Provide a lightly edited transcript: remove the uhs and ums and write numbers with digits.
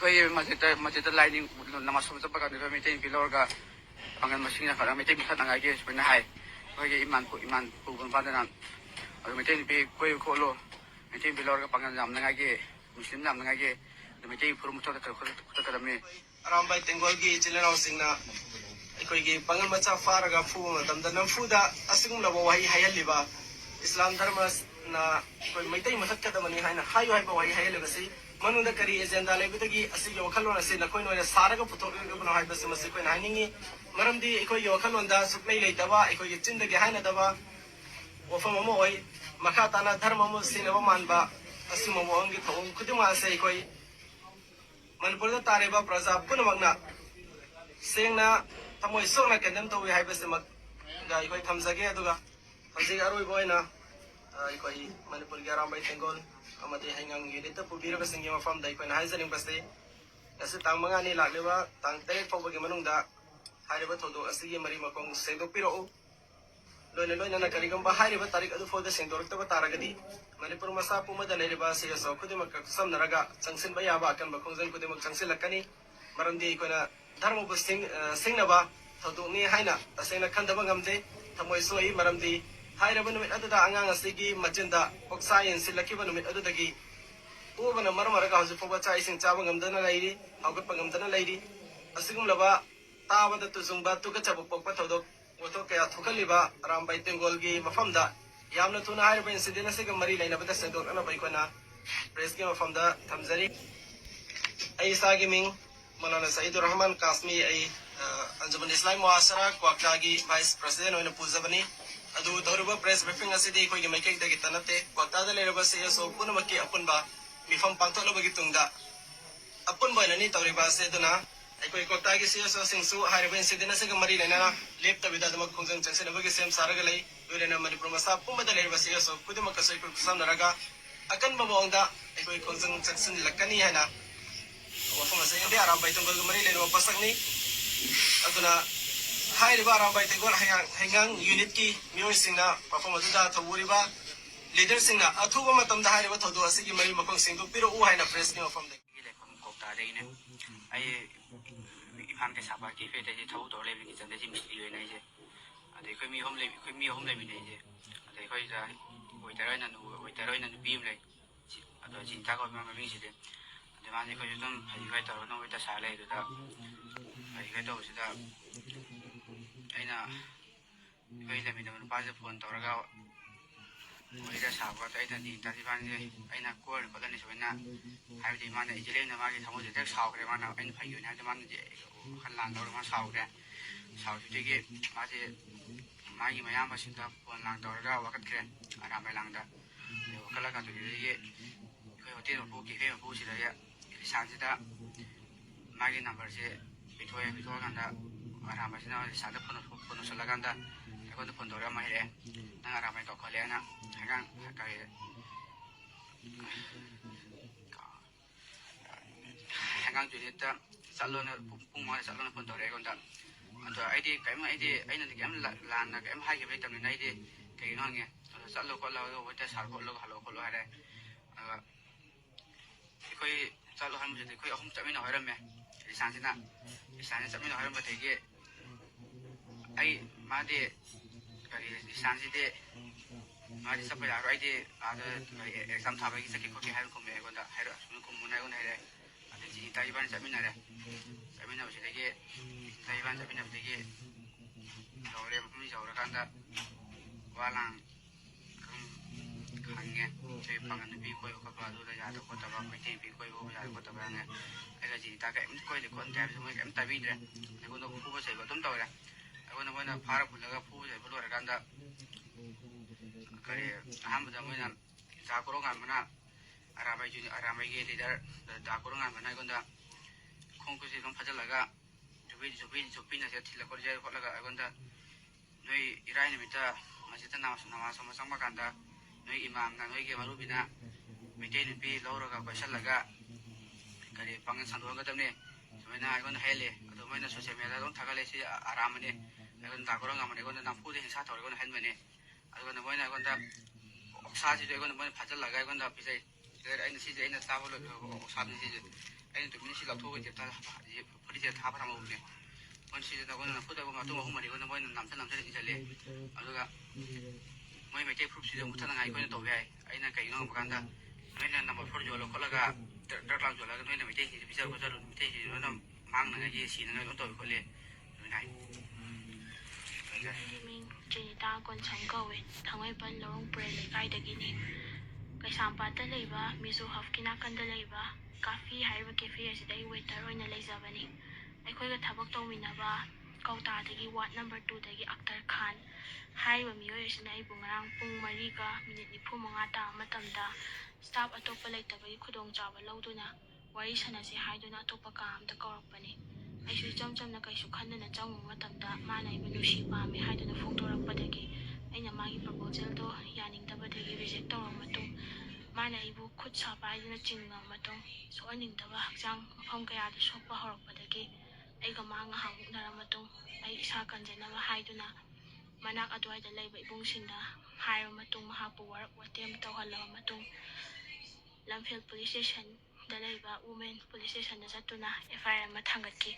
ꯑꯩꯈꯣꯏ ꯃꯁꯖꯤꯗ ꯂꯥꯏꯅꯤꯡ ꯅꯃꯥꯖ ꯁꯣꯟꯕ ꯆꯠꯄ ꯀꯥꯟꯗ ꯃꯩꯇꯩ ꯅꯨꯄꯤ ꯂꯧꯔꯒ ꯄꯥꯡꯒꯜ ꯃꯁꯤꯡꯅ ꯈꯔ ꯃꯩꯇꯩ ꯃꯨꯊꯠꯅꯉꯥꯏꯒꯤ ꯁꯨꯃꯥꯏꯅ ꯍꯥꯏ ꯑꯩꯈꯣꯏꯒꯤ ꯏꯃꯥꯟ ꯄꯨꯕ ꯃꯄꯥꯗꯅ ꯑꯗꯨ ꯃꯩꯇꯩ ꯅꯨꯄꯤ ꯀꯣꯏꯕ ꯈꯣꯠꯂꯣ ꯃꯩꯇꯩ ꯅꯨꯄꯤ ꯂꯧꯔꯒ ꯄꯥꯡꯒꯜ ꯌꯥꯝꯅꯉꯥꯏꯒꯤ ꯃꯨꯁꯂꯤꯝ ꯌꯥꯝꯅꯉꯥꯏꯒꯤ ꯃꯩꯇꯩ ꯐꯨꯔꯨꯞ ꯈꯨꯠꯇꯠꯀꯗꯕꯅꯤ ꯑꯔꯥꯝꯕꯥꯏ ꯇꯦꯡꯒꯣꯜꯒꯤ ꯏꯆꯤꯜ ꯏꯅꯥꯎꯁꯤꯡꯅ ꯑꯩꯈꯣꯏꯒꯤ ꯄꯥꯡꯒꯜ ꯃꯆꯥ ꯐꯥꯔꯒ ꯐꯨꯕ ꯃꯇꯝꯗ ꯅꯝꯐꯨꯗ ꯑꯁꯤꯒꯨꯝꯂꯕ ꯋꯥꯍꯩ ꯍꯥꯏꯍꯜꯂꯤꯕ ꯏꯁꯂꯥꯝ ꯙꯔꯃꯅ ꯑꯩꯈꯣꯏ ꯃꯩꯇꯩ ꯃꯨꯊꯠꯀꯗꯕꯅꯤ ꯍꯥꯏꯅ ꯍꯥꯏꯕ ꯋꯥꯍꯩ ꯍꯥꯏꯍꯜꯂꯤꯕꯁꯤ ꯃꯅꯨꯡꯗ ꯀꯔꯤ ꯑꯦꯖꯦꯟꯗꯥ ꯂꯩꯕꯗꯒꯤ ꯑꯁꯤꯒꯤ ꯋꯥꯈꯜꯂꯣꯟ ꯑꯁꯤ ꯅꯈꯣꯏꯅ ꯑꯣꯏꯅ ꯁꯥꯔꯒ ꯄꯨꯊꯣꯛꯂꯤꯕꯅꯣ ꯍꯥꯏꯕꯁꯤ ꯃꯁꯤ ꯑꯩꯈꯣꯏꯅ ꯍꯥꯏꯅꯤꯡꯉꯤ ꯃꯔꯝꯗꯤ ꯑꯩꯈꯣꯏꯒꯤ ꯋꯥꯈꯜꯂꯣꯟꯗ ꯁꯨꯛꯂꯩ ꯂꯩꯇꯕ ꯑꯩꯈꯣꯏꯒꯤ ꯆꯤꯟꯗꯒꯤ ꯍꯥꯏꯅꯗꯕ ꯋꯥꯐꯝ ꯑꯃ ꯑꯣꯏ ꯃꯈꯥ ꯇꯥꯅ ꯙꯔꯃ ꯑꯃ ꯁꯤꯟꯅꯕ ꯃꯥꯟꯕ ꯑꯁꯤꯒꯨꯝꯕ ꯃꯑꯣꯡꯒꯤ ꯊꯧꯑꯣꯡ ꯈꯨꯗꯤꯡꯃꯛ ꯑꯁꯤ ꯑꯩꯈꯣꯏ ꯃꯅꯤꯄꯨꯔꯗ ꯇꯥꯔꯤꯕ ꯄ꯭ꯔꯖꯥ ꯄꯨꯝꯅꯃꯛꯅ ꯁꯦꯡꯅ ꯊꯃꯣꯏ ꯁꯣꯛꯅ ꯀꯦꯟꯗꯦꯝ ꯇꯧꯏ ꯍꯥꯏꯕꯁꯤꯃꯛꯒ ꯑꯩꯈꯣꯏ ꯊꯝꯖꯒꯦ ꯑꯗꯨꯒ ꯍꯧꯖꯤꯛ ꯑꯔꯣꯏꯕ ꯑꯣꯏꯅ ꯑꯩꯈꯣꯏ ꯃꯅꯤꯄꯨꯔꯒꯤ ꯑꯔꯥꯝꯕꯥꯏ ꯇꯦꯡꯒꯣꯜ ꯑꯃꯗꯤ ꯍꯩꯉꯥꯡ ꯌꯨꯅꯤꯠꯇ ꯄꯨꯕꯤꯔꯕꯁꯤꯡꯒꯤ ꯃꯐꯝꯗ ꯑꯩꯈꯣꯏꯅ ꯍꯥꯏꯖꯅꯤꯡꯕꯁꯤ ꯉꯁꯤ ꯇꯥꯡ 5ꯅꯤ ꯂꯥꯛꯂꯤꯕ ꯇꯥꯡ 8 ꯐꯥꯎꯕꯒꯤ ꯃꯅꯨꯡꯗ ꯍꯥꯏꯔꯤꯕ ꯊꯧꯗꯣꯛ ꯑꯁꯤꯒꯤ ꯃꯔꯤ ꯃꯈꯣꯡ ꯁꯦꯡꯗꯣꯛꯄꯤꯔꯛꯎ ꯂꯣꯏꯅꯅ ꯀꯔꯤꯒꯨꯝꯕ ꯍꯥꯏꯔꯤꯕ ꯇꯥꯔꯤꯛ ꯑꯗꯨ ꯐꯥꯎꯗ ꯁꯦꯡꯗꯣꯔꯛꯇꯕ ꯇꯥꯔꯒꯗꯤ ꯃꯅꯤꯄꯨꯔ ꯃꯁꯥ ꯄꯨꯝꯕꯗ ꯂꯩꯔꯤꯕ ꯁꯤꯑꯦꯁꯑꯣ ꯈꯨꯗꯤꯡꯃꯛꯀ ꯈꯨꯠꯁꯝꯅꯔꯒ ꯆꯪꯁꯤꯟꯕ ꯌꯥꯕ ꯑꯀꯟꯕ ꯈꯣꯡꯖꯪ ꯈꯨꯗꯤꯡꯃꯛ ꯆꯪꯁꯤꯜꯂꯛꯀꯅꯤ ꯃꯔꯝꯗꯤ ꯑꯩꯈꯣꯏꯅ ꯙꯔꯃꯕꯨ ꯁꯤꯡꯅꯕ ꯊꯧꯗꯣꯛꯅꯤ ꯍꯥꯏꯅ ꯇꯁꯦꯡꯅ ꯈꯟꯗꯕ ꯉꯝꯗꯦ ꯊꯃꯣꯏ ꯁꯣꯛꯏ ꯃꯔꯝꯗꯤ ꯍꯥꯏꯔꯤꯕ ꯅꯨꯃꯤꯠ ꯑꯗꯨꯗ ꯑꯉꯥꯡ ꯑꯁꯤꯒꯤ ꯃꯆꯤꯟꯗ ꯑꯣꯛꯁꯥ ꯌꯦꯟꯁꯤꯜꯂꯛꯈꯤꯕ ꯅꯨꯃꯤꯠ ꯑꯗꯨꯗꯒꯤ ꯎꯕꯅ ꯃꯔꯝ ꯑꯣꯏꯔꯒ ꯍꯧꯖꯤꯛ ꯐꯥꯎꯕ ꯆꯥꯛ ꯏꯁꯤꯡ ꯆꯥꯕ ꯉꯝꯗꯅ ꯂꯩꯔꯤ ꯍꯧꯒꯠꯄ ꯉꯝꯗꯅ ꯂꯩꯔꯤ ꯑꯁꯤꯒꯨꯝꯂꯕ ꯇꯥꯕꯗ ꯇꯨꯖꯨꯡꯕ ꯇꯨꯀꯠꯆꯕ ꯄꯣꯛꯄ ꯊꯧꯗꯣꯛ ꯋꯥꯊꯣꯛ ꯀꯌꯥ ꯊꯣꯛꯍꯜꯂꯤꯕ ꯑꯔꯥꯝꯕꯥꯏ ꯇꯦꯡꯒꯣꯜꯒꯤ ꯃꯐꯝꯗ ꯌꯥꯝꯅ ꯊꯨꯅ ꯍꯥꯏꯔꯤꯕ ꯏꯟꯁꯤꯗꯦꯟ ꯑꯁꯤꯒ ꯃꯔꯤ ꯂꯩꯅꯕꯗ ꯁꯦꯡꯗꯣꯛꯅꯅꯕ ꯑꯩꯈꯣꯏꯅ ꯄ꯭ꯔꯦꯁꯀꯤ ꯃꯐꯝꯗ ꯊꯝꯖꯔꯤ ꯑꯩ ꯏꯁꯥꯒꯤ ꯃꯤꯡ मौलाना सईदुर रहमान कासमी अंजुमन इस्लामी मुआसरा क्वाक्टागी वाइस प्रेसिडेंट होने पूजबनी अदु तौरब प्रेस ब्रीफिंग असिदी कोई मैकेक दगी तनते क्वाक्टादा लेरब सीएसओ पुनमकी अपुनबा मिफम पांथोलबगी तुंगदा अपुनबा ननी तौरिबा सेदुना अखोई क्वाक्टागी सीएसओ सिंगसु हाइरब इंसिडेंट असिगा मरी लेना लेप्तबिदा दमक खुंजंग चंगसिनबगी सेम सारगा लई लोरेना मणिपुर मसा पुमदा लेरब सीएसओ पुदमक कसै कुसमनरगा अकनबा मौंगदा अखोई खुंजंग चंगसिन लक्कनी हैना वफम से इंडिया अरामबाई तेंगोल मरी लेनो पसकनी अदुना हाइरिबा अरामबाई तेंगोल हैंगांग यूनिट की मियोय सिंगना वफम अदुदा थवुरिबा लीडर सिंगना अथुबा मतमदा हाइरिबा थौदो असिगी मरी मखों सिंगदु पिरो उ हाइना प्रेस नि वफम दे लेखम कोक्ता देने आई इफान के साबा की फेते जे थौ दो लेबि की जंदे जी मिस्त्री होय नाइ जे अदे खमी होम लेबि ने जे अदे खoi जा ओइतरैना नु बीम ले अदो चिंता को ममी सिदे माने कोई तुम भाई तौर ना वही साले इधर भाई तो उसे दा ऐना कोई लेमिन में पास फोन तौर का वही दा साब का तो ऐना दी ताकि बाने ऐना कोर पता नहीं सोना हाई दी माने इजले ना मागे थमो जे तक साव करे माना ऐना भाई ना माने जे खल्लान तौर मा साव जुटे के माजे मागी मयाम बसिंदा फोन लांग तौर का वक्त करे आराम में लांगदा वकला का तो ये कोई होटल में बुक के बुक से या साजिदा मागी नंबर से बिथोय गंदा आरामसिना सादा फोन सलगंदा एकोन फोन तोरा माहिरे ना आरामै तो खले ना हगां काय हगां जुनिता चलोना पुंग मा चलोना फोन तोरे गंदा अतो आईडी ऐना केम लाना केम हागे बे तमने आईडी केनो हंगे चलो कोला होते सार कोलो हलो कोलो हारे कोई चलो हम मुझे कोई हम चमीन होरम में इसान चमीन होरम बतेगे आई मादे करी इसान से दे मादे सब यार आई दे आदे एग्जाम था बाकी सके कोके हार को में गोंदा हार सुन को मुनाय गोंदा है आदे जी ताइबान चमीन उसे देगे ताइबान चमीन बतेगे जोरे मम्मी जोरा कांदा वालांग खांगे 저희 방은 비고요 가봐도 야도 거다가 밑에 비고요 야도 거다가 네 내가 지다 게 거기 건데 뭐 엠타비들 이거는 후보 세고 좀 더라 이거는 뭐나 바로 불러가 후보 세고 돌아 간다 그래 아무도 뭐나 자고로 가면은 아라바이게 리더 자고로 가면은 이건다 콩쿠시 좀 파절라가 조비나 제가 틀려 거리자 걸라가 이건다 너희 이라이는 밑에 마시다 나와서 상마 간다 नई इमाम ना नई के मरुबिना मिटे नुपी लौरगा क्वेश्चनलगा करी पंगन संदोंगा तमने समेना आइगोन हेले अदो मैना सोशल मीडिया दम थागले सि आरामने आइगोन तागोरंगा मने आइगोन नामपु दे हिंसा थोरगोन हेनमने आइगोन मैना आइगोन दा ओक्सा सि आइगोन मैना फाजलगा आइगोन दा पिसै देर आइन सि आइन ताबलो ओक्सा नि सि ꯑꯩꯅ ꯇꯨꯃꯤꯟꯅ ꯁꯤ ꯂꯧꯊꯣꯛꯑꯒ ꯐꯨꯔꯤꯠꯁꯦ ꯊꯥꯕ ꯊꯝꯍꯧꯕꯅꯦ ꯃꯣꯏ ꯁꯤꯗ ꯑꯩꯈꯣꯏꯅ ꯐꯨꯠꯇꯕ ꯃꯇꯨꯡ 3-4 ꯃꯣꯏꯅ ꯅꯝꯁꯤꯜ ꯏꯟꯁꯤꯜꯂꯦ ꯑꯗꯨꯒ ꯃꯣꯏ ꯃꯩꯇꯩ ꯐꯨꯔꯨꯞꯁꯤꯗ ꯃꯨꯠꯊꯠꯅꯉꯥꯏ ꯑꯩꯈꯣꯏꯅ ꯇꯧꯕ ꯌꯥꯏ ꯑꯩꯅ ꯀꯩꯒꯤꯅꯣ ꯍꯪꯕ ꯀꯥꯟꯗ ꯅꯣꯏꯅ ꯅꯝꯕꯔ 4 ꯌꯣꯜꯂ ꯈꯣꯠꯂꯒ ꯗ꯭ꯔꯛ ꯂꯥꯡ ꯌꯣꯜꯂꯒ ꯅꯣꯏꯅ ꯃꯩꯇꯩꯁꯤꯡꯁꯤ ꯄꯤꯖꯔ ꯈꯣꯠꯆꯔꯨ ꯃꯩꯇꯩꯁꯤꯡꯁꯤ ꯅꯣꯏꯅ ꯃꯥꯡꯅꯉꯥꯏꯒꯤ ꯁꯤꯅꯉꯥꯏ ꯂꯣꯏ ꯇꯧꯋꯤ ꯈꯣꯠꯂꯤ ꯑꯗꯨꯃꯥꯏꯅ ꯍꯥꯏ ꯃꯤꯡ ꯇ꯭ꯔꯤꯅꯤꯇꯥ ꯀꯣꯟꯁꯝ ꯀꯧꯏ ꯊꯥꯡꯃꯩꯕꯟ ꯂꯧꯔꯣꯡꯄꯨꯔꯩ ꯂꯩꯀꯥꯏꯗꯒꯤꯅꯤ ꯀꯩꯁꯥꯝꯄꯥꯠꯇ ꯂꯩꯕ ꯃꯤꯖꯣ ꯍꯕꯀꯤ ꯅꯥꯀꯟꯗ ꯂꯩꯕ ꯀꯥꯐꯤ ꯍꯥꯏꯔꯤꯕ ꯀꯦꯐꯦ ꯑꯁꯤꯗ ꯑꯩ ꯋꯦꯇꯔ ꯑꯣꯏꯅ ꯂꯩꯖꯕꯅꯤ ꯑꯩꯈꯣꯏꯒ ꯊꯕꯛ ꯇꯧꯃꯤꯟꯅꯕ ꯀꯧꯇꯥꯗꯒꯤ ꯋꯥꯔꯗ ꯅꯝꯕꯔ 2ꯗꯒꯤ ꯑꯛꯇꯔ ꯈꯥꯟ ꯍꯥꯏꯔꯤꯕ ꯃꯤꯑꯣꯏ ꯑꯁꯤꯅ ꯑꯩꯕꯨ ꯉꯔꯥꯡ ꯄꯨꯡ 4:45 ꯇꯥꯕ ꯃꯇꯝꯗ ꯁ꯭ꯇꯥꯐ ꯑꯇꯣꯞꯄ ꯂꯩꯇꯕꯒꯤ ꯈꯨꯗꯣꯡꯆꯥꯕ ꯂꯧꯗꯨꯅ ꯋꯥꯔꯤ ꯁꯥꯟꯅꯁꯤ ꯍꯥꯏꯗꯨꯅ ꯑꯇꯣꯞꯄ ꯀꯥ ꯑꯃꯗ ꯀꯧꯔꯛꯄꯅꯤ ꯑꯩꯁꯨ ꯏꯆꯝ ꯆꯝꯅ ꯀꯩꯁꯨ ꯈꯟꯗꯅ ꯆꯪꯉꯨꯕ ꯃꯇꯝꯗ ꯃꯥꯅ ꯑꯩꯕꯨ ꯅꯨꯡꯁꯤ ꯄꯥꯝꯃꯤ ꯍꯥꯏꯗꯨꯅ ꯐꯣꯡꯗꯣꯔꯛꯄꯗꯒꯤ ꯑꯩꯅ ꯃꯥꯒꯤ ꯄ꯭ꯔꯄꯣꯖꯦꯜꯗꯣ ꯌꯥꯅꯤꯡꯗꯕꯗꯒꯤ ꯔꯤꯖꯦꯛ ꯇꯧꯔꯕ ꯃꯇꯨꯡ ꯃꯥꯅ ꯑꯩꯕꯨ ꯈꯨꯠ ꯁꯥ ꯄꯥꯏꯗꯨꯅ ꯆꯤꯡꯉꯕ ꯃꯇꯨꯡ ꯁꯣꯛꯍꯟꯅꯤꯡꯗꯕ ꯍꯛꯆꯥꯡ ꯃꯐꯝ ꯀꯌꯥꯗ ꯁꯣꯛꯄ ꯍꯧꯔꯛꯄꯗꯒꯤ ꯑꯩꯒ ꯃꯥ ꯉꯥꯏꯍꯥꯛ ꯃꯨꯛꯅꯔ ꯃꯇꯨꯡ ꯑꯩ ꯏꯁꯥ ꯀꯟꯖꯅꯕ ꯍꯥꯏꯗꯨꯅ ꯃꯅꯥꯛ ꯑꯗꯨꯋꯥꯏꯗ ꯂꯩꯕ ꯏꯕꯨꯡꯁꯤꯡꯗ ꯍꯥꯏꯔꯕ ꯃꯇꯨꯡ ꯃꯍꯥꯛꯄꯨ ꯋꯥꯔꯛ ꯋꯥꯇꯦꯝ ꯇꯧꯍꯜꯂꯕ ꯃꯇꯨꯡ ꯂꯝꯐꯦꯜ ꯄꯨꯂꯤꯁ ꯁ꯭ꯇꯦꯁꯟꯗ ꯂꯩꯕ ꯋꯨꯃꯦꯟ ꯄꯨꯂꯤꯁ ꯁ꯭ꯇꯦꯁꯟꯗ ꯆꯠꯇꯨꯅ FIR ꯑꯃ ꯊꯥꯡꯒꯠꯈꯤ